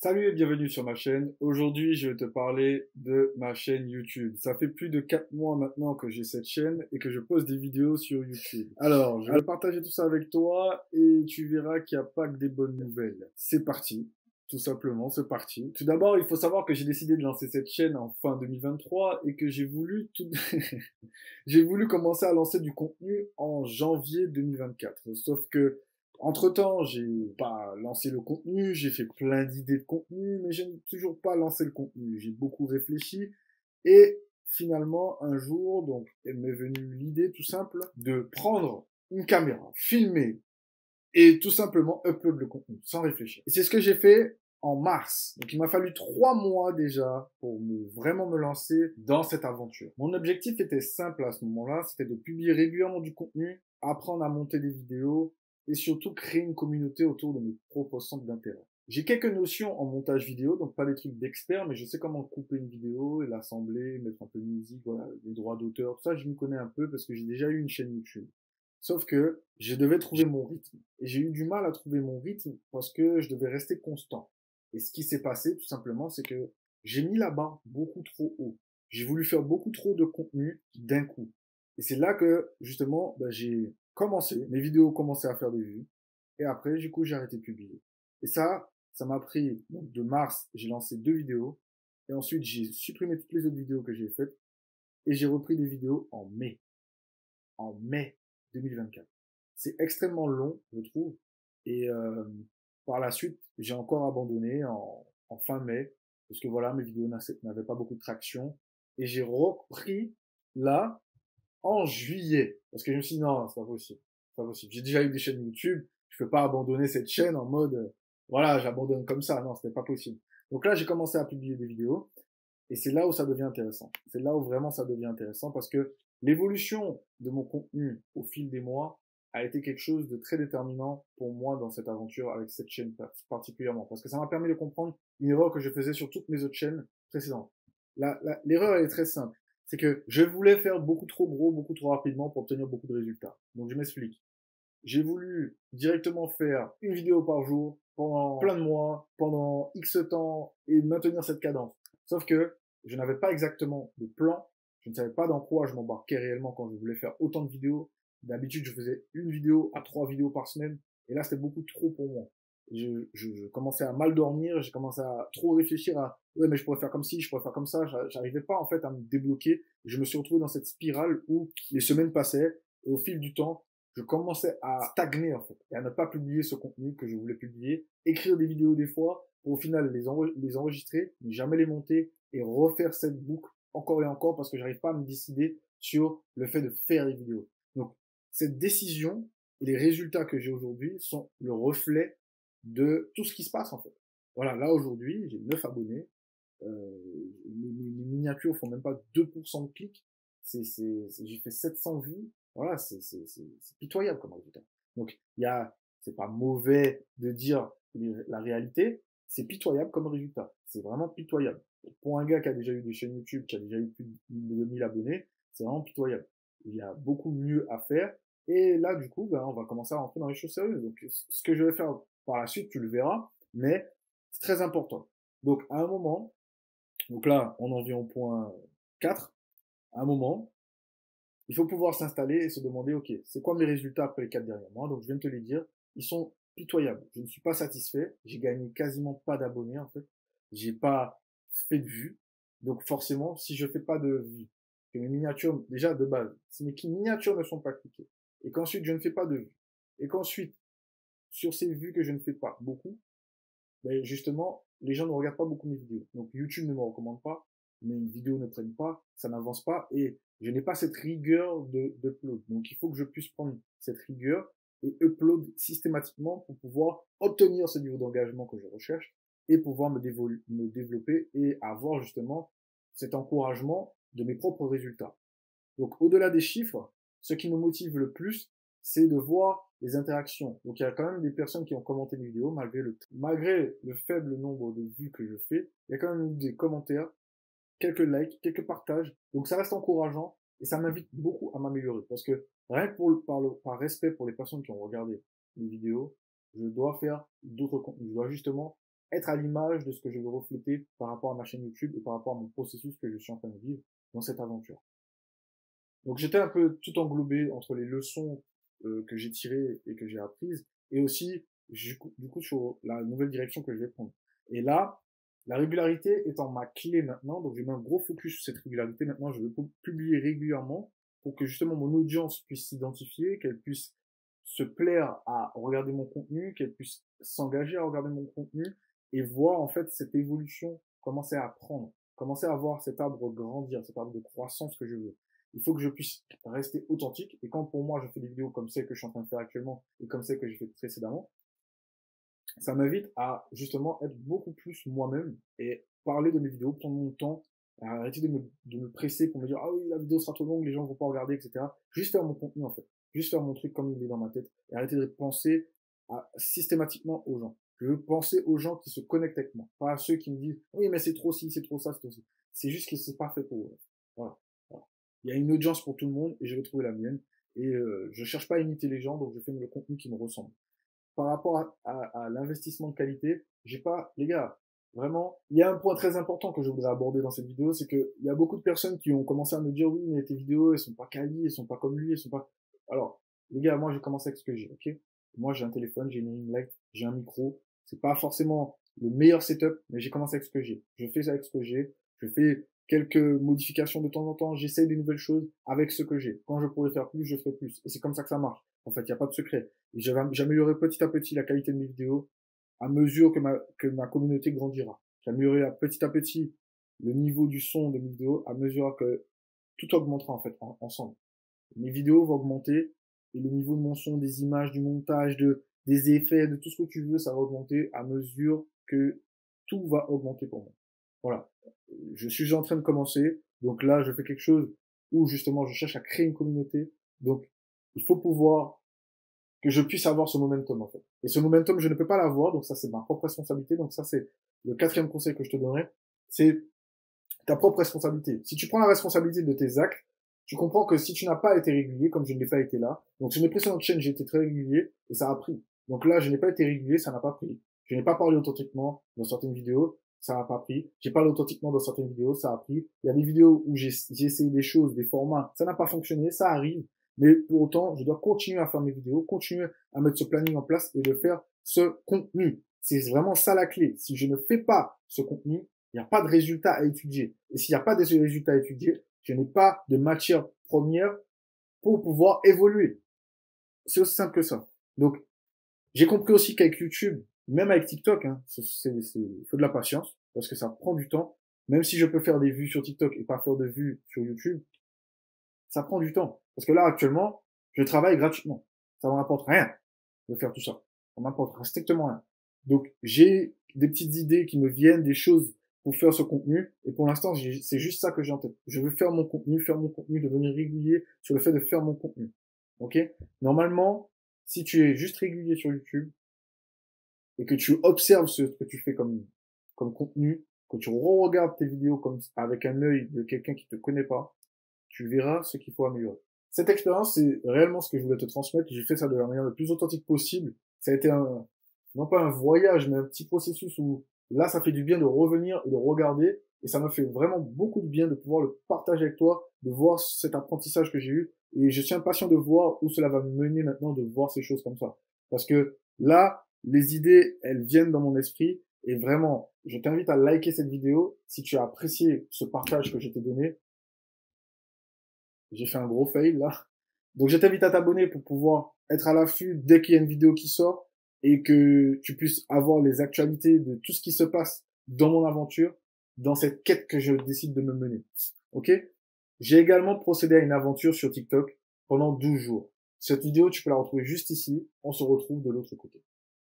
Salut et bienvenue sur ma chaîne. Aujourd'hui, je vais te parler de ma chaîne YouTube. Ça fait plus de 4 mois maintenant que j'ai cette chaîne et que je poste des vidéos sur YouTube. Alors, je vais partager tout ça avec toi et tu verras qu'il n'y a pas que des bonnes nouvelles. C'est parti. Tout simplement, c'est parti. Tout d'abord, il faut savoir que j'ai décidé de lancer cette chaîne en fin 2023 et que j'ai voulu j'ai voulu commencer à lancer du contenu en janvier 2024. Sauf que entre-temps, j'ai pas lancé le contenu, j'ai fait plein d'idées de contenu, mais je n'ai toujours pas lancé le contenu. J'ai beaucoup réfléchi et finalement, un jour, donc, il m'est venu l'idée tout simple de prendre une caméra, filmer et tout simplement upload le contenu sans réfléchir. Et c'est ce que j'ai fait en mars. Donc il m'a fallu 3 mois déjà pour vraiment me lancer dans cette aventure. Mon objectif était simple à ce moment-là, c'était de publier régulièrement du contenu, apprendre à monter des vidéos et surtout créer une communauté autour de mes propres centres d'intérêt. J'ai quelques notions en montage vidéo, donc pas des trucs d'expert, mais je sais comment couper une vidéo et l'assembler, mettre un peu de musique, voilà, les droits d'auteur, tout ça, je m'y connais un peu parce que j'ai déjà eu une chaîne YouTube. Sauf que je devais trouver mon rythme. Et j'ai eu du mal à trouver mon rythme parce que je devais rester constant. Et ce qui s'est passé, tout simplement, c'est que j'ai mis la barre beaucoup trop haut. J'ai voulu faire beaucoup trop de contenu d'un coup. Et c'est là que, justement, j'ai commencé, mes vidéos commençaient à faire des vues. Et après, du coup, j'ai arrêté de publier. Et ça m'a pris, donc, de mars, j'ai lancé 2 vidéos. Et ensuite, j'ai supprimé toutes les autres vidéos que j'ai faites. Et j'ai repris des vidéos en mai 2024. C'est extrêmement long, je trouve. Et par la suite, j'ai encore abandonné en fin mai, parce que voilà, mes vidéos n'avaient pas beaucoup de traction. Et j'ai repris là en juillet, parce que je me suis dit non, c'est pas possible, c'est pas possible. J'ai déjà eu des chaînes YouTube, je peux pas abandonner cette chaîne en mode voilà, j'abandonne comme ça. Non, c'était pas possible. Donc là, j'ai commencé à publier des vidéos. Et c'est là où ça devient intéressant. C'est là où vraiment ça devient intéressant parce que l'évolution de mon contenu au fil des mois a été quelque chose de très déterminant pour moi dans cette aventure avec cette chaîne particulièrement. Parce que ça m'a permis de comprendre une erreur que je faisais sur toutes mes autres chaînes précédentes. L'erreur, elle est très simple. C'est que je voulais faire beaucoup trop gros, beaucoup trop rapidement pour obtenir beaucoup de résultats. Donc je m'explique. J'ai voulu directement faire une vidéo par jour pendant plein de mois, pendant X temps et maintenir cette cadence. Sauf que je n'avais pas exactement de plan. Je ne savais pas dans quoi je m'embarquais réellement quand je voulais faire autant de vidéos. D'habitude, je faisais une vidéo à 3 vidéos par semaine. Et là, c'était beaucoup trop pour moi. Je commençais à mal dormir. J'ai commencé à trop réfléchir à, ouais, mais je pourrais faire comme ci, je pourrais faire comme ça. J'arrivais pas, en fait, à me débloquer. Je me suis retrouvé dans cette spirale où les semaines passaient et au fil du temps, je commençais à stagner en fait et à ne pas publier ce contenu que je voulais publier, écrire des vidéos des fois pour au final les enregistrer, mais jamais les monter et refaire cette boucle encore et encore parce que j'arrive pas à me décider sur le fait de faire des vidéos. Donc cette décision et les résultats que j'ai aujourd'hui sont le reflet de tout ce qui se passe en fait. Voilà, là aujourd'hui, j'ai 9 abonnés, mes miniatures font même pas 2% de clics, j'ai fait 700 vues, voilà, c'est pitoyable comme résultat. Donc, c'est pas mauvais de dire la réalité, c'est pitoyable comme résultat. C'est vraiment pitoyable. Pour un gars qui a déjà eu des chaînes YouTube, qui a déjà eu plus de 1000 abonnés, c'est vraiment pitoyable. Il y a beaucoup mieux à faire. Et là, du coup, on va commencer à rentrer dans les choses sérieuses. Donc, ce que je vais faire par la suite, tu le verras, mais c'est très important. Donc, à un moment, donc là, on en vient au point 4. À un moment, il faut pouvoir s'installer et se demander, OK, c'est quoi mes résultats après les 4 derniers mois? Donc, je viens de te les dire. Ils sont pitoyables. Je ne suis pas satisfait. J'ai gagné quasiment pas d'abonnés, en fait. J'ai pas fait de vues. Donc, forcément, si je fais pas de vues, que mes miniatures, déjà, de base, si mes miniatures ne sont pas cliquées, et qu'ensuite, je ne fais pas de vues, et qu'ensuite, sur ces vues que je ne fais pas beaucoup, ben justement, les gens ne regardent pas beaucoup mes vidéos. Donc YouTube ne me recommande pas, mes vidéos ne prennent pas, ça n'avance pas et je n'ai pas cette rigueur d'upload. Donc il faut que je puisse prendre cette rigueur et upload systématiquement pour pouvoir obtenir ce niveau d'engagement que je recherche et pouvoir me développer et avoir justement cet encouragement de mes propres résultats. Donc au-delà des chiffres, ce qui me motive le plus, c'est de voir les interactions. Donc il y a quand même des personnes qui ont commenté mes vidéos malgré le faible nombre de vues que je fais, il y a quand même eu des commentaires, quelques likes, quelques partages. Donc ça reste encourageant et ça m'invite beaucoup à m'améliorer parce que rien que par respect pour les personnes qui ont regardé mes vidéos, je dois faire d'autres contenus. Je dois justement être à l'image de ce que je veux refléter par rapport à ma chaîne YouTube et par rapport à mon processus que je suis en train de vivre dans cette aventure. Donc j'étais un peu tout englobé entre les leçons que j'ai tirées et que j'ai apprises et aussi du coup sur la nouvelle direction que je vais prendre. Et là, la régularité étant ma clé maintenant, donc j'ai mis un gros focus sur cette régularité. Maintenant, je vais publier régulièrement pour que justement mon audience puisse s'identifier, qu'elle puisse se plaire à regarder mon contenu, qu'elle puisse s'engager à regarder mon contenu et voir en fait cette évolution commencer à prendre, commencer à voir cet arbre grandir, cet arbre de croissance que je veux. Il faut que je puisse rester authentique. Et quand pour moi, je fais des vidéos comme celles que je suis en train de faire actuellement et comme celles que j'ai fait précédemment, ça m'invite à justement être beaucoup plus moi-même et parler de mes vidéos, prendre mon temps, arrêter de me presser pour me dire ah oui, la vidéo sera trop longue, les gens vont pas regarder, etc. Juste faire mon contenu en fait. Juste faire mon truc comme il est dans ma tête et arrêter de penser systématiquement aux gens. Je veux penser aux gens qui se connectent avec moi, pas à ceux qui me disent oui mais c'est trop ci, c'est trop ça, c'est trop ci. C'est juste que c'est pas fait pour eux. Voilà. Il y a une audience pour tout le monde et je vais trouver la mienne. Et je cherche pas à imiter les gens, donc je fais le contenu qui me ressemble. Par rapport à l'investissement de qualité, j'ai pas, les gars, vraiment, il y a un point très important que je voudrais aborder dans cette vidéo, c'est que il y a beaucoup de personnes qui ont commencé à me dire oui, mais tes vidéos, elles sont pas quali, elles sont pas comme lui, elles sont pas. Alors, les gars, moi j'ai commencé avec ce que j'ai, ok? Moi j'ai un téléphone, j'ai une ring light, j'ai un micro. C'est pas forcément le meilleur setup, mais j'ai commencé avec ce que j'ai. Je fais ça avec ce que j'ai. Je fais quelques modifications de temps en temps. J'essaye des nouvelles choses avec ce que j'ai. Quand je pourrais faire plus, je ferai plus. Et c'est comme ça que ça marche. En fait, il n'y a pas de secret. J'améliorerai petit à petit la qualité de mes vidéos à mesure que ma communauté grandira. J'améliorerai petit à petit le niveau du son de mes vidéos à mesure que tout augmentera en fait ensemble. Mes vidéos vont augmenter et le niveau de mon son, des images, du montage, des effets, de tout ce que tu veux, ça va augmenter à mesure que tout va augmenter pour moi. Voilà. Je suis en train de commencer. Donc là, je fais quelque chose où justement je cherche à créer une communauté. Donc, il faut pouvoir que je puisse avoir ce momentum en fait. Et ce momentum, je ne peux pas l'avoir, donc ça c'est ma propre responsabilité. Donc ça c'est le quatrième conseil que je te donnerai, c'est ta propre responsabilité. Si tu prends la responsabilité de tes actes, tu comprends que si tu n'as pas été régulier, comme je ne l'ai pas été là, donc sur mes précédentes chaînes, j'ai été très régulier et ça a pris. Donc là, je n'ai pas été régulier, ça n'a pas pris. Je n'ai pas parlé authentiquement dans certaines vidéos, ça n'a pas pris. J'ai parlé authentiquement dans certaines vidéos, ça a pris. Il y a des vidéos où j'ai essayé des choses, des formats, ça n'a pas fonctionné, ça arrive. Mais pour autant, je dois continuer à faire mes vidéos, continuer à mettre ce planning en place et de faire ce contenu. C'est vraiment ça la clé. Si je ne fais pas ce contenu, il n'y a pas de résultat à étudier. Et s'il n'y a pas de résultats à étudier, je n'ai pas de matière première pour pouvoir évoluer. C'est aussi simple que ça. Donc, j'ai compris aussi qu'avec YouTube, même avec TikTok, hein, il faut de la patience parce que ça prend du temps. Même si je peux faire des vues sur TikTok et pas faire de vues sur YouTube, ça prend du temps. Parce que là, actuellement, je travaille gratuitement. Ça ne me rapporte rien de faire tout ça. Ça ne m'apporte strictement rien. Donc, j'ai des petites idées qui me viennent, des choses pour faire ce contenu. Et pour l'instant, c'est juste ça que j'ai en tête. Je veux faire mon contenu, devenir régulier sur le fait de faire mon contenu. Ok? Normalement, si tu es juste régulier sur YouTube et que tu observes ce que tu fais comme contenu, que tu re-regardes tes vidéos comme avec un œil de quelqu'un qui te connaît pas, tu verras ce qu'il faut améliorer. Cette expérience, c'est réellement ce que je voulais te transmettre. J'ai fait ça de la manière la plus authentique possible. Ça a été non pas un voyage, mais un petit processus où là, ça fait du bien de revenir et de regarder. Et ça m'a fait vraiment beaucoup de bien de pouvoir le partager avec toi, de voir cet apprentissage que j'ai eu. Et je suis impatient de voir où cela va me mener maintenant, de voir ces choses comme ça. Parce que là, les idées, elles viennent dans mon esprit. Et vraiment, je t'invite à liker cette vidéo si tu as apprécié ce partage que je t'ai donné. J'ai fait un gros fail là. Donc je t'invite à t'abonner pour pouvoir être à l'affût dès qu'il y a une vidéo qui sort et que tu puisses avoir les actualités de tout ce qui se passe dans mon aventure, dans cette quête que je décide de me mener. Ok? J'ai également procédé à une aventure sur TikTok pendant 12 jours. Cette vidéo, tu peux la retrouver juste ici. On se retrouve de l'autre côté.